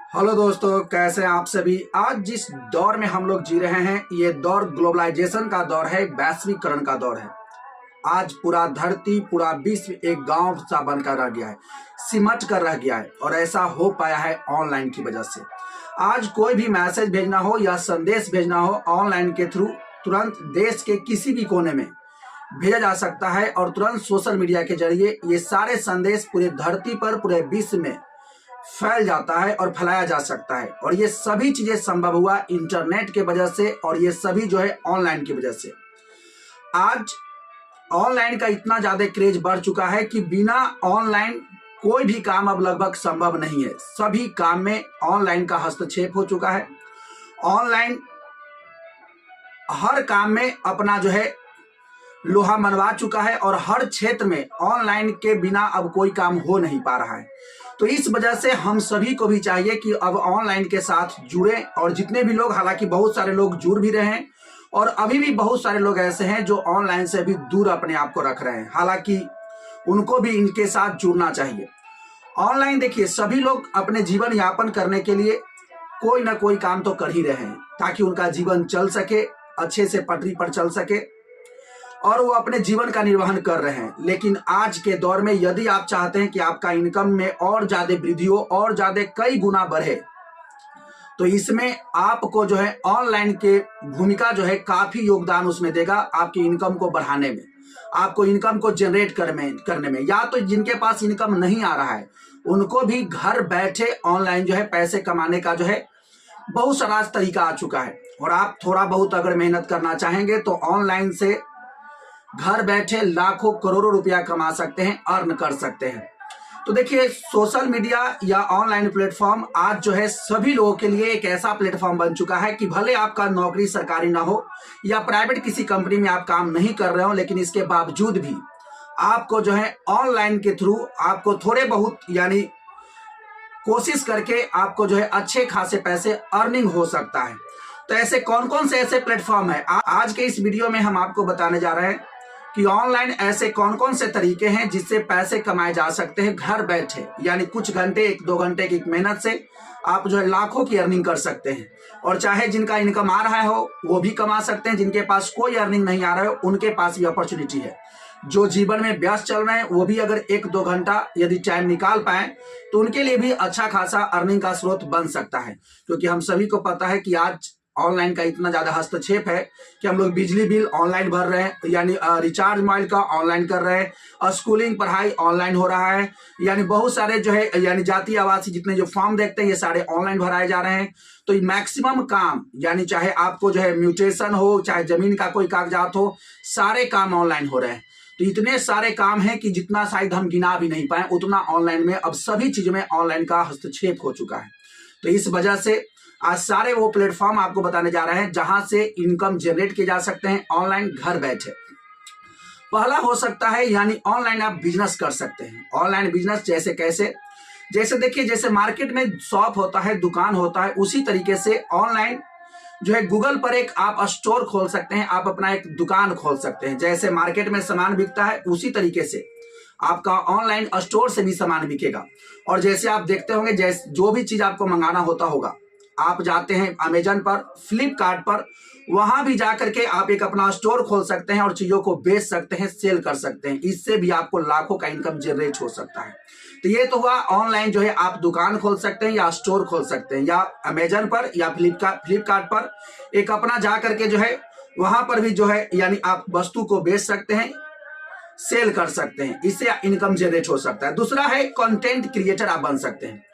Hello दोस्तों, कैसे हैं आप सभी। आज जिस दौर में हम लोग जी रहे हैं, ये दौर ग्लोबलाइजेशन का दौर है, वैश्वीकरण का दौर है। आज पूरा धरती, पूरा विश्व एक गांव सा बनकर रह गया है, सिमट कर रह गया है, और ऐसा हो पाया है ऑनलाइन की वजह से। आज कोई भी मैसेज भेजना हो या संदेश भेजना हो, ऑनलाइन के थ्रू तुरंत देश के किसी भी कोने में भेजा जा सकता है, और तुरंत सोशल मीडिया के जरिए ये सारे संदेश पूरे धरती पर, पूरे विश्व में फैल जाता है और फैलाया जा सकता है। और ये सभी चीजें संभव हुआ इंटरनेट के वजह से, और ये सभी जो है ऑनलाइन की वजह से। आज ऑनलाइन का इतना ज्यादा क्रेज बढ़ चुका है कि बिना ऑनलाइन कोई भी काम अब लगभग संभव नहीं है। सभी काम में ऑनलाइन का हस्तक्षेप हो चुका है। ऑनलाइन हर काम में अपना जो है लोहा मनवा चुका है, और हर क्षेत्र में ऑनलाइन के बिना अब कोई काम हो नहीं पा रहा है। तो इस वजह से हम सभी को भी चाहिए कि अब ऑनलाइन के साथ जुड़े, और जितने भी लोग, हालांकि बहुत सारे लोग जुड़ भी रहे हैं, और अभी भी बहुत सारे लोग ऐसे हैं जो ऑनलाइन से भी दूर अपने आप को रख रहे हैं, हालांकि उनको भी इनके साथ जुड़ना चाहिए। ऑनलाइन देखिए, सभी लोग अपने जीवन यापन करने के लिए कोई ना कोई काम तो कर ही रहे हैं, ताकि उनका जीवन चल सके, अच्छे से पटरी पर चल सके, और वो अपने जीवन का निर्वहन कर रहे हैं। लेकिन आज के दौर में यदि आप चाहते हैं कि आपका इनकम में और ज्यादा वृद्धि हो, और ज्यादा कई गुना बढ़े, तो इसमें आपको जो है ऑनलाइन के भूमिका जो है काफी योगदान उसमें देगा, आपकी इनकम को बढ़ाने में, आपको इनकम को जनरेट करने में। या तो जिनके पास इनकम नहीं आ रहा है, उनको भी घर बैठे ऑनलाइन जो है पैसे कमाने का जो है बहुत सारा तरीका आ चुका है। और आप थोड़ा बहुत अगर मेहनत करना चाहेंगे तो ऑनलाइन से घर बैठे लाखों करोड़ों रुपया कमा सकते हैं, अर्न कर सकते हैं। तो देखिए, सोशल मीडिया या ऑनलाइन प्लेटफॉर्म आज जो है सभी लोगों के लिए एक ऐसा प्लेटफॉर्म बन चुका है कि भले आपका नौकरी सरकारी ना हो या प्राइवेट किसी कंपनी में आप काम नहीं कर रहे हो, लेकिन इसके बावजूद भी आपको जो है ऑनलाइन के थ्रू आपको थोड़े बहुत, यानी कोशिश करके आपको जो है अच्छे खासे पैसे अर्निंग हो सकता है। तो ऐसे कौन कौन से ऐसे प्लेटफॉर्म है, आज के इस वीडियो में हम आपको बताने जा रहे हैं कि ऑनलाइन ऐसे कौन कौन से तरीके हैं जिससे पैसे कमाए जा सकते हैं घर बैठे। यानी कुछ घंटे, 1-2 घंटे की मेहनत से आप जो है लाखों की अर्निंग कर सकते हैं। और चाहे जिनका इनकम आ रहा हो वो भी कमा सकते हैं, जिनके पास कोई अर्निंग नहीं आ रहा है उनके पास भी अपॉर्चुनिटी है। जो जीवन में व्यस्त चल रहे हैं वो भी अगर 1-2 घंटा यदि टाइम निकाल पाए तो उनके लिए भी अच्छा खासा अर्निंग का स्रोत बन सकता है। क्योंकि हम सभी को पता है कि आज ऑनलाइन का इतना ज्यादा हस्तक्षेप है कि हम लोग बिजली बिल ऑनलाइन भर रहे हैं, यानी रिचार्ज मोबाइल का ऑनलाइन कर रहे हैं, स्कूलिंग पढ़ाई ऑनलाइन हो रहा है, यानी बहुत सारे जो है, यानी जातीय आवासीय जितने जो फॉर्म देखते हैं ये सारे ऑनलाइन भराए जा रहे हैं। तो मैक्सिमम काम, यानी चाहे आपको जो है म्यूटेशन हो, चाहे जमीन का कोई कागजात हो, सारे काम ऑनलाइन हो रहे हैं। तो इतने सारे काम हैं कि जितना शायद हम गिना भी नहीं पाए, उतना ऑनलाइन में अब सभी चीजों में ऑनलाइन का हस्तक्षेप हो चुका है। तो इस वजह से आज सारे वो प्लेटफॉर्म आपको बताने जा रहे हैं जहां से इनकम जनरेट किए जा सकते हैं ऑनलाइन घर बैठे। पहला हो सकता है, यानी ऑनलाइन आप बिजनेस कर सकते हैं। ऑनलाइन बिजनेस जैसे कैसे, जैसे देखिए, जैसे मार्केट में शॉप होता है, दुकान होता है, उसी तरीके से ऑनलाइन जो है गूगल पर एक आप स्टोर खोल सकते हैं, आप अपना एक दुकान खोल सकते हैं। जैसे मार्केट में सामान बिकता है उसी तरीके से आपका ऑनलाइन स्टोर से भी सामान बिकेगा। और जैसे आप देखते होंगे, जैसे जो भी चीज आपको मंगाना होता होगा, आप जाते हैं अमेजन पर, फ्लिपकार्ट पर, वहां भी जाकर के आप एक अपना स्टोर खोल सकते हैं और चीजों को बेच सकते हैं, सेल कर सकते हैं। इससे भी आपको लाखों का इनकम जनरेट हो सकता है। तो ये तो हुआ ऑनलाइन जो है आप दुकान खोल सकते हैं या स्टोर खोल सकते हैं, या अमेजन पर या फ्लिपकार्ट पर एक अपना जा करके जो है वहां पर भी जो है, यानी आप वस्तु को बेच सकते हैं, सेल कर सकते हैं, इससे इनकम जनरेट हो सकता है। दूसरा है कंटेंट क्रिएटर आप बन सकते हैं।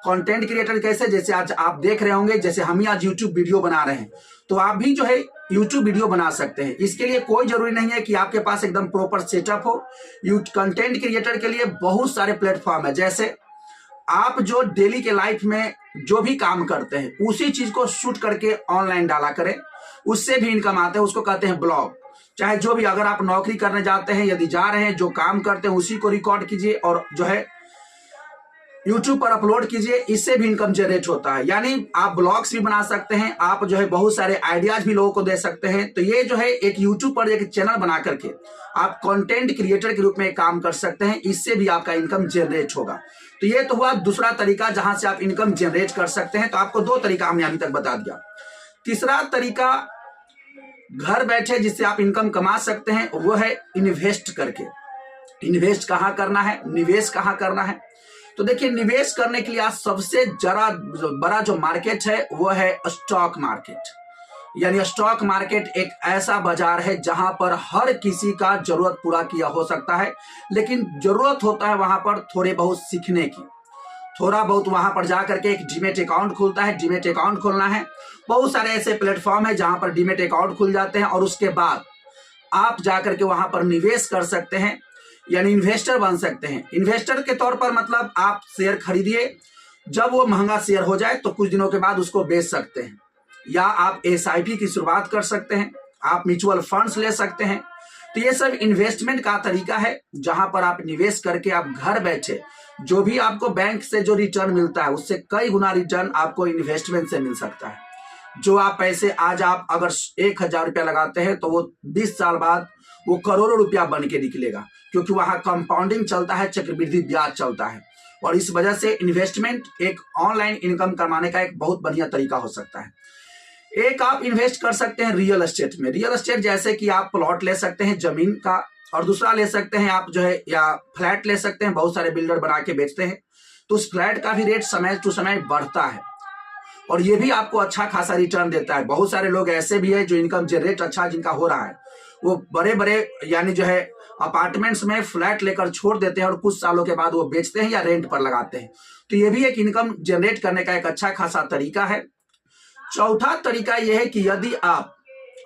कंटेंट क्रिएटर कैसे, जैसे आज आप देख रहे होंगे, जैसे हम ही आज यूट्यूब वीडियो बना रहे हैं, तो आप भी जो है यूट्यूब वीडियो बना सकते हैं। इसके लिए कोई जरूरी नहीं है कि आपके पास एकदम प्रॉपर सेटअप हो। कंटेंट क्रिएटर के लिए बहुत सारे प्लेटफॉर्म है। जैसे आप जो डेली के लाइफ में जो भी काम करते हैं उसी चीज को शूट करके ऑनलाइन डाला करें, उससे भी इनकम आते हैं, उसको कहते हैं ब्लॉग। चाहे जो भी, अगर आप नौकरी करने जाते हैं, यदि जा रहे हैं, जो काम करते हैं उसी को रिकॉर्ड कीजिए और जो है YouTube पर अपलोड कीजिए, इससे भी इनकम जनरेट होता है। यानी आप ब्लॉग्स भी बना सकते हैं, आप जो है बहुत सारे आइडियाज भी लोगों को दे सकते हैं। तो ये जो है एक YouTube पर एक चैनल बना करके आप कंटेंट क्रिएटर के रूप में काम कर सकते हैं, इससे भी आपका इनकम जनरेट होगा। तो ये तो हुआ दूसरा तरीका जहां से आप इनकम जनरेट कर सकते हैं। तो आपको दो तरीका हमने अभी तक बता दिया। तीसरा तरीका घर बैठे जिससे आप इनकम कमा सकते हैं वो है इन्वेस्ट करके। इन्वेस्ट कहाँ करना है, निवेश कहाँ करना है? तो देखिए, निवेश करने के लिए आज सबसे बड़ा जो मार्केट है वो है स्टॉक मार्केट। यानी स्टॉक मार्केट एक ऐसा बाजार है जहां पर हर किसी का जरूरत पूरा किया हो सकता है, लेकिन जरूरत होता है वहां पर थोड़े बहुत सीखने की। थोड़ा बहुत वहां पर जाकर के एक डीमेट अकाउंट खुलता है, डीमेट अकाउंट खोलना है। बहुत सारे ऐसे प्लेटफॉर्म है जहां पर डीमेट अकाउंट खुल जाते हैं और उसके बाद आप जाकर के वहां पर निवेश कर सकते हैं, यानी इन्वेस्टर बन सकते हैं। इन्वेस्टर के तौर पर मतलब आप शेयर खरीदिए, जब वो महंगा शेयर हो जाए तो कुछ दिनों के बाद उसको बेच सकते हैं, या आप एसआईपी की शुरुआत कर सकते हैं, आप म्यूचुअल फंड्स ले सकते हैं। तो ये सब इन्वेस्टमेंट का तरीका है जहां पर आप निवेश करके आप घर बैठे जो भी आपको बैंक से जो रिटर्न मिलता है उससे कई गुना रिटर्न आपको इन्वेस्टमेंट से मिल सकता है। जो आप पैसे आज आप अगर 1,000 रुपया लगाते हैं तो वो 20 साल बाद वो करोड़ों रुपया बन के निकलेगा, क्योंकि वहां कंपाउंडिंग चलता है, चक्रवृद्धि ब्याज चलता है। और इस वजह से इन्वेस्टमेंट एक ऑनलाइन इनकम कमाने का एक बहुत बढ़िया तरीका हो सकता है। एक आप इन्वेस्ट कर सकते हैं रियल एस्टेट में। रियल एस्टेट जैसे कि आप प्लॉट ले सकते हैं जमीन का, और दूसरा ले सकते हैं आप जो है या फ्लैट ले सकते हैं। बहुत सारे बिल्डर बना के बेचते हैं, तो उस फ्लैट का भी रेट समय टू समय बढ़ता है और ये भी आपको अच्छा खासा रिटर्न देता है। बहुत सारे लोग ऐसे भी है जो इनकम जनरेट अच्छा जिनका हो रहा है, वो बड़े बड़े यानी जो है अपार्टमेंट्स में फ्लैट लेकर छोड़ देते हैं और कुछ सालों के बाद वो बेचते हैं या रेंट पर लगाते हैं। तो ये भी एक इनकम जनरेट करने का एक अच्छा खासा तरीका है। चौथा तरीका यह है कि यदि आप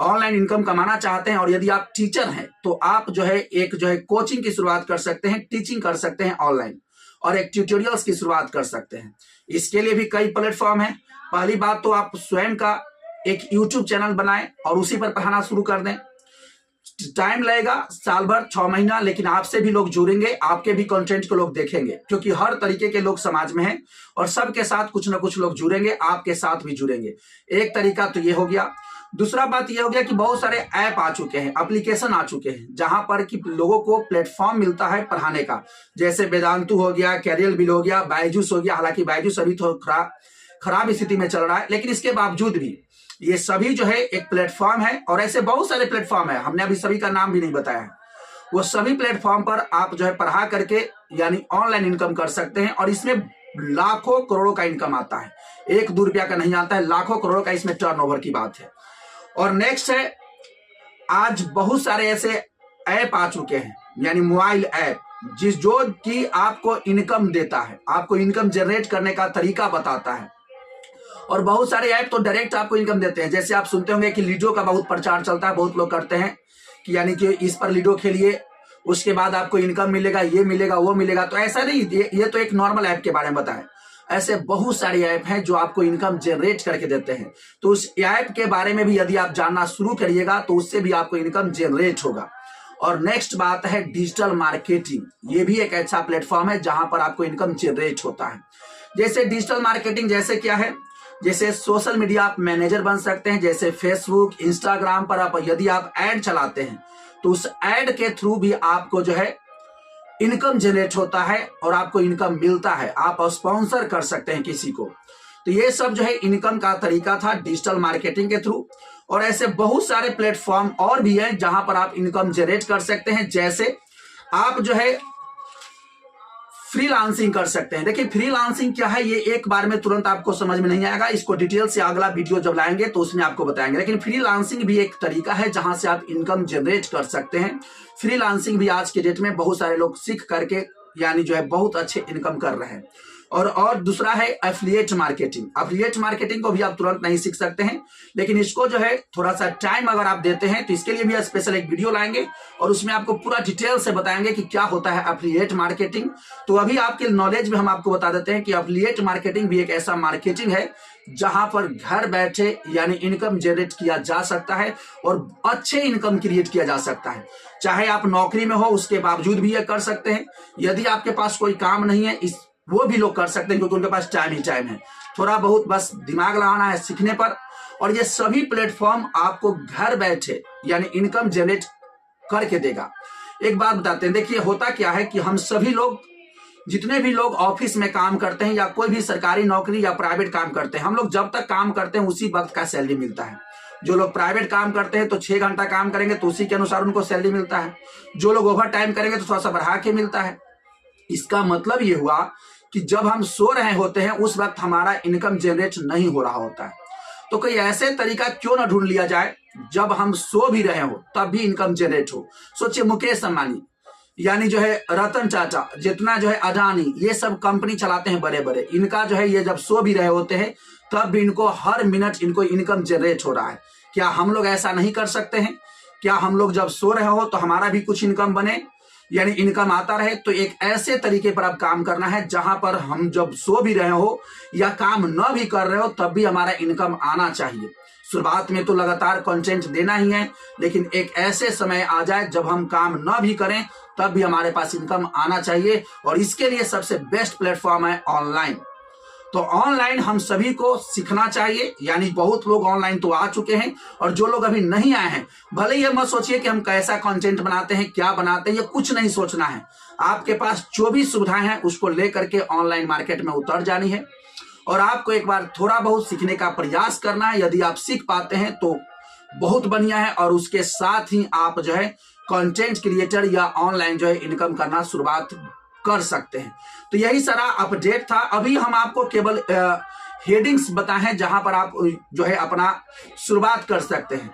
ऑनलाइन इनकम कमाना चाहते हैं और यदि आप टीचर हैं तो आप जो है एक जो है कोचिंग की शुरुआत कर सकते हैं, टीचिंग कर सकते हैं ऑनलाइन, और एक ट्यूटोरियल्स की शुरुआत कर सकते हैं। इसके लिए भी कई प्लेटफॉर्म है। पहली बात तो आप स्वयं का एक यूट्यूब चैनल बनाएं और उसी पर पढ़ाना शुरू कर दें। टाइम लगेगा साल भर 6 महीना, लेकिन आपसे भी लोग जुड़ेंगे, आपके भी कंटेंट को लोग देखेंगे, क्योंकि हर तरीके के लोग समाज में हैं और सबके साथ कुछ ना कुछ लोग जुड़ेंगे, आपके साथ भी जुड़ेंगे। एक तरीका तो ये हो गया। दूसरा बात ये हो गया कि बहुत सारे ऐप आ चुके हैं, एप्लीकेशन आ चुके हैं, जहां पर कि लोगों को प्लेटफॉर्म मिलता है पढ़ाने का। जैसे वेदांतु हो गया, कैरियर बिल हो गया, बायजूस हो गया। हालांकि बायजूस अभी तो खराब स्थिति में चल रहा है, लेकिन इसके बावजूद भी ये सभी जो है एक प्लेटफॉर्म है, और ऐसे बहुत सारे प्लेटफॉर्म है, हमने अभी सभी का नाम भी नहीं बताया है। वो सभी प्लेटफॉर्म पर आप जो है पढ़ा करके यानी ऑनलाइन इनकम कर सकते हैं, और इसमें लाखों करोड़ों का इनकम आता है। 1-2 रुपया का नहीं आता है, लाखों करोड़ों का इसमें टर्नओवर की बात है। और नेक्स्ट है, आज बहुत सारे ऐसे ऐप आ चुके हैं, यानी मोबाइल ऐप, जो कि आपको इनकम देता है, आपको इनकम जनरेट करने का तरीका बताता है। और बहुत सारे ऐप तो डायरेक्ट आपको इनकम देते हैं। जैसे आप सुनते होंगे कि लूडो का बहुत प्रचार चलता है, बहुत लोग करते हैं कि यानी कि इस पर लूडो खेलिए, उसके बाद आपको इनकम मिलेगा, ये मिलेगा, वो मिलेगा। तो ऐसा नहीं, ये तो एक नॉर्मल ऐप के बारे में बताएं। ऐसे बहुत सारे ऐप हैं जो आपको इनकम जनरेट करके देते हैं। तो उस ऐप के बारे में भी यदि आप जानना शुरू करिएगा तो उससे भी आपको इनकम जनरेट होगा। और नेक्स्ट बात है डिजिटल मार्केटिंग। ये भी एक ऐसा प्लेटफॉर्म है जहां पर आपको इनकम जनरेट होता है। जैसे डिजिटल मार्केटिंग जैसे क्या है, जैसे सोशल मीडिया आप मैनेजर बन सकते हैं। जैसे फेसबुक, इंस्टाग्राम पर आप यदि आप ऐड चलाते हैं तो उस ऐड के थ्रू भी आपको जो है इनकम जनरेट होता है और आपको इनकम मिलता है। आप स्पॉन्सर कर सकते हैं किसी को। तो ये सब जो है इनकम का तरीका था डिजिटल मार्केटिंग के थ्रू। और ऐसे बहुत सारे प्लेटफॉर्म और भी हैं जहां पर आप इनकम जनरेट कर सकते हैं। जैसे आप जो है फ्रीलांसिंग कर सकते हैं। देखिए फ्रीलांसिंग क्या है, ये एक बार में तुरंत आपको समझ में नहीं आएगा। इसको डिटेल से अगला वीडियो जब लाएंगे तो उसमें आपको बताएंगे। लेकिन फ्रीलांसिंग भी एक तरीका है जहां से आप इनकम जनरेट कर सकते हैं। फ्रीलांसिंग भी आज के डेट में बहुत सारे लोग सीख करके यानी जो है बहुत अच्छे इनकम कर रहे हैं। और दूसरा है एफिलिएट मार्केटिंग। एफिलिएट मार्केटिंग को भी आप तुरंत नहीं सीख सकते हैं, लेकिन इसको जो है थोड़ा सा टाइम अगर आप देते हैं तो इसके लिए भी स्पेशल एक वीडियो लाएंगे और उसमें आपको पूरा डिटेल से बताएंगे कि क्या होता है एफिलिएट मार्केटिंग। तो अभी आपके नॉलेज में हम आपको बता देते हैं कि एफिलिएट मार्केटिंग भी एक ऐसा मार्केटिंग है जहां पर घर बैठे यानी इनकम जनरेट किया जा सकता है और अच्छे इनकम क्रिएट किया जा सकता है। चाहे आप नौकरी में हो उसके बावजूद भी ये कर सकते हैं। यदि आपके पास कोई काम नहीं है वो भी लोग कर सकते हैं, क्योंकि उनके पास टाइम ही टाइम है। थोड़ा बहुत बस दिमाग लगाना है सीखने पर। और ये सभी प्लेटफॉर्म आपको घर बैठे यानी इनकम जनरेट करके देगा। एक बात बताते हैं, देखिए होता क्या है कि हम सभी लोग जितने भी लोग ऑफिस में काम करते हैं या कोई भी सरकारी नौकरी या प्राइवेट काम करते हैं, हम लोग जब तक काम करते हैं उसी वक्त का सैलरी मिलता है। जो लोग प्राइवेट काम करते हैं तो 6 घंटा काम करेंगे तो उसी के अनुसार उनको सैलरी मिलता है। जो लोग ओवर टाइम करेंगे तो थोड़ा सा बढ़ा के मिलता है। इसका मतलब ये हुआ कि जब हम सो रहे होते हैं उस वक्त हमारा इनकम जनरेट नहीं हो रहा होता है। तो कोई ऐसे तरीका क्यों ना ढूंढ लिया जाए जब हम सो भी रहे हो तब भी इनकम जनरेट हो। सोचिए, मुकेश अंबानी यानी जो है रतन टाटा, जितना जो है अडानी, ये सब कंपनी चलाते हैं बड़े बड़े, इनका जो है ये जब सो भी रहे होते हैं तब भी इनको हर मिनट इनको इनकम जनरेट हो रहा है। क्या हम लोग ऐसा नहीं कर सकते हैं? क्या हम लोग जब सो रहे हो तो हमारा भी कुछ इनकम बने, यानी इनकम आता रहे? तो एक ऐसे तरीके पर अब काम करना है जहां पर हम जब सो भी रहे हो या काम न भी कर रहे हो तब भी हमारा इनकम आना चाहिए। शुरुआत में तो लगातार कंटेंट देना ही है, लेकिन एक ऐसे समय आ जाए जब हम काम न भी करें तब भी हमारे पास इनकम आना चाहिए। और इसके लिए सबसे बेस्ट प्लेटफॉर्म है ऑनलाइन। तो ऑनलाइन हम सभी को सीखना चाहिए, यानी बहुत लोग ऑनलाइन तो आ चुके हैं और जो लोग अभी नहीं आए हैं, भले ये मत सोचिए कि हम कैसा कंटेंट बनाते हैं, क्या बनाते हैं, ये कुछ नहीं सोचना है। आपके पास जो भी सुविधाएं हैं उसको लेकर के ऑनलाइन मार्केट में उतर जानी है और आपको एक बार थोड़ा बहुत सीखने का प्रयास करना है। यदि आप सीख पाते हैं तो बहुत बढ़िया है और उसके साथ ही आप जो है कंटेंट क्रिएटर या ऑनलाइन जो है इनकम करना शुरुआत कर सकते हैं। तो यही सारा अपडेट था। अभी हम आपको केवल हेडिंग्स बताए हैं जहां पर आप जो है अपना शुरुआत कर सकते हैं।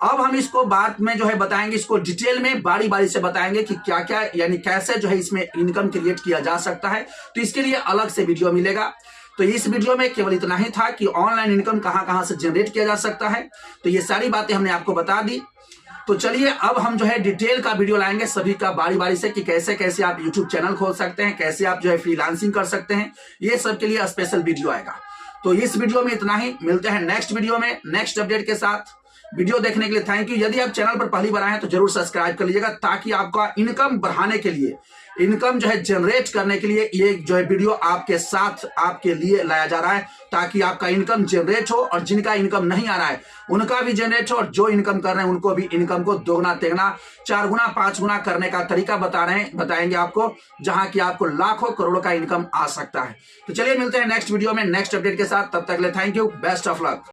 अब हम इसको बाद में जो है बताएंगे, इसको डिटेल में बारी बारी से बताएंगे कि क्या क्या यानी कैसे जो है इसमें इनकम क्रिएट किया जा सकता है। तो इसके लिए अलग से वीडियो मिलेगा। तो इस वीडियो में केवल इतना ही था कि ऑनलाइन इनकम कहां कहां से जनरेट किया जा सकता है। तो ये सारी बातें हमने आपको बता दी। तो चलिए अब हम जो है डिटेल का वीडियो लाएंगे सभी का बारी बारी से कि कैसे कैसे आप यूट्यूब चैनल खोल सकते हैं, कैसे आप जो है फ्रीलांसिंग कर सकते हैं। ये सब के लिए स्पेशल वीडियो आएगा। तो इस वीडियो में इतना ही, मिलते हैं नेक्स्ट वीडियो में नेक्स्ट अपडेट के साथ। वीडियो देखने के लिए थैंक यू। यदि आप चैनल पर पहली बार आए हैं तो जरूर सब्सक्राइब कर लीजिएगा ताकि आपका इनकम बढ़ाने के लिए, इनकम जो है जनरेट करने के लिए ये जो है वीडियो आपके साथ आपके लिए लाया जा रहा है ताकि आपका इनकम जनरेट हो और जिनका इनकम नहीं आ रहा है उनका भी जनरेट हो और जो इनकम कर रहे हैं उनको भी इनकम को दोगुना तेगुना 4 गुना 5 गुना करने का तरीका बताएंगे आपको, जहां कि आपको लाखों करोड़ों का इनकम आ सकता है। तो चलिए मिलते हैं नेक्स्ट वीडियो में नेक्स्ट अपडेट के साथ। तब तक के लिए thank you, best of luck.